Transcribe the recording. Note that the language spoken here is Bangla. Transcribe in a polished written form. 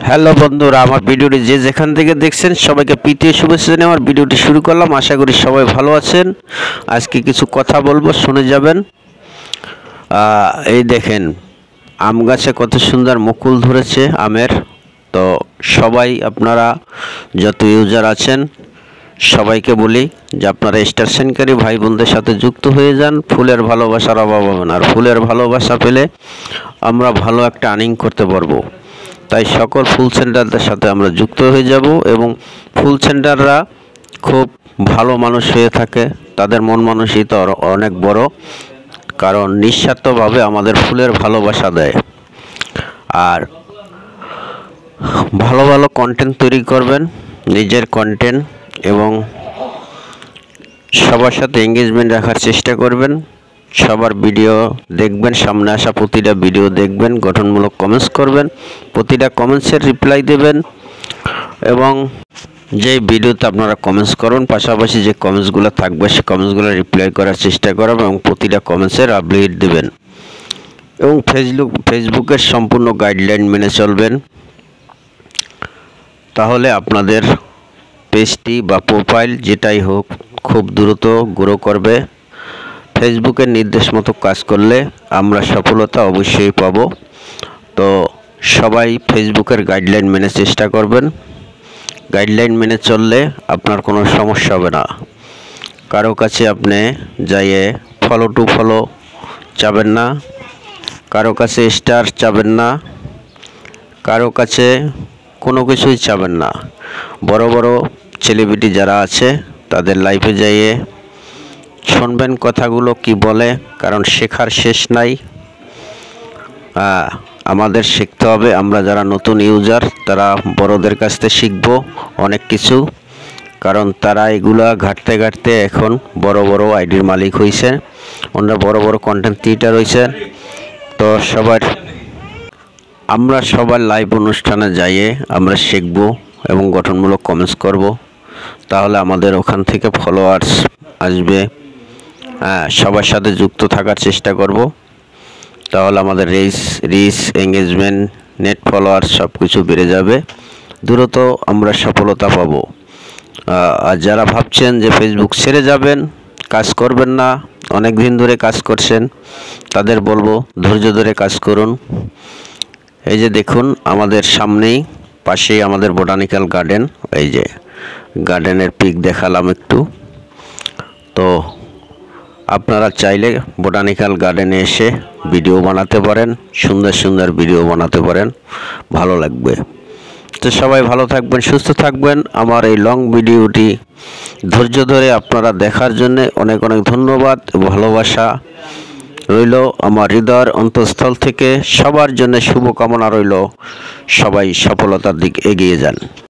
হ্যালো বন্ধুরা, আমার ভিডিওটি যে যেখান থেকে দেখছেন সবাইকে প্রীতি শুভেচ্ছা জানিয়ে আমার ভিডিওটি শুরু করলাম। আশা করি সবাই ভালো আছেন। আজকে কিছু কথা বলবো, শুনে যাবেন। এই দেখেন, আম গাছে কত সুন্দর মুকুল ধরেছে আমের। তো সবাই আপনারা যত ইউজার আছেন সবাইকে বলি যে আপনারা স্টেশনকারী ভাই বোনদের সাথে যুক্ত হয়ে যান। ফুলের ভালোবাসার অভাব হবে না, আর ফুলের ভালোবাসা পেলে আমরা ভালো একটা আর্নিং করতে পারবো। তাই সকল ফুল সেন্টারদের সাথে আমরা যুক্ত হয়ে যাব, এবং ফুল সেন্টাররা খুব ভালো মানুষ হয়ে থাকে, তাদের মন মানসিকতা অনেক বড়, কারণ নিঃস্বার্থভাবে আমাদের ফুলের ভালোবাসা দেয়। আর ভালো ভালো কন্টেন্ট তৈরি করবেন, নিজের কন্টেন্ট, এবং সবার সাথে এঙ্গেজমেন্ট রাখার চেষ্টা করবেন। সবার ভিডিও দেখবেন, সামনে আসা প্রতিটা ভিডিও দেখবেন, গঠনমূলক কমেন্টস করবেন, প্রতিটা কমেন্টসের রিপ্লাই দেবেন, এবং যে ভিডিওতে আপনারা কমেন্টস করুন পাশাপাশি যে কমেন্টসগুলো থাকবে সেই কমেন্টসগুলো রিপ্লাই করার চেষ্টা করবেন, এবং প্রতিটা কমেন্টসের আপডেট দেবেন, এবং ফেসবুকের সম্পূর্ণ গাইডলাইন মেনে চলবেন। তাহলে আপনাদের পেজটি বা প্রোফাইল যেটাই হোক খুব দ্রুত গ্রো করবে। ফেসবুকের নির্দেশ মতো কাজ করলে আমরা সফলতা অবশ্যই পাব। তো সবাই ফেসবুকের গাইডলাইন মেনে চেষ্টা করবেন। গাইডলাইন মেনে চললে আপনার কোনো সমস্যা হবে না। কারো কাছে আপনি যাইয়ে ফলো টু ফলো চাবেন না, কারো কাছে স্টার চাবেন না, কারো কাছে কোনো কিছুই চাবেন না। বড় বড় সেলিব্রিটি যারা আছে তাদের লাইফে যাইয়ে শুনবেন কথাগুলো কি বলে, কারণ শেখার শেষ নাই। আমাদের শিখতে হবে। আমরা যারা নতুন ইউজার তারা বড়দের কাছ থেকে শিখবো অনেক কিছু, কারণ তারা এগুলা ঘাটতে ঘাটতে এখন বড় বড় আইডির মালিক হয়েছে, ওনারা বড় বড় কন্টেন্ট ক্রিয়েটার হয়েছে। তো আমরা সবার লাইভ অনুষ্ঠানে যাইয়ে আমরা শিখব এবং গঠনমূলক কমেন্টস করব, তাহলে আমাদের ওখান থেকে ফলোয়ার্স আসবে। সবার সাথে যুক্ত থাকার চেষ্টা করব, তাহলে আমাদের রিচ এঙ্গেজমেন্ট নেট ফলোয়ার্স সব কিছু বেড়ে যাবে, দ্রুত আমরা সফলতা পাব। আর যারা ভাবছেন যে ফেসবুক ছেড়ে যাবেন, কাজ করবেন না, অনেক দিন ধরে কাজ করছেন, তাদের বলবো ধৈর্য ধরে কাজ করুন। এই যে দেখুন, আমাদের সামনেই পাশেই আমাদের বোটানিক্যাল গার্ডেন, এই যে গার্ডেনের পিক দেখালাম একটু। তো আপনারা চাইলে বোটানিক্যাল গার্ডেনে এসে ভিডিও বানাতে পারেন, সুন্দর সুন্দর ভিডিও বানাতে পারেন, ভালো লাগবে। তো সবাই ভালো থাকবেন, সুস্থ থাকবেন। আমার এই লং ভিডিওটি ধৈর্য ধরে আপনারা দেখার জন্য অনেক অনেক ধন্যবাদ। ভালোবাসা রইল আমার হৃদয়ের অন্তঃস্থল থেকে, সবার জন্য শুভকামনা রইল। সবাই সফলতার দিকে এগিয়ে যান।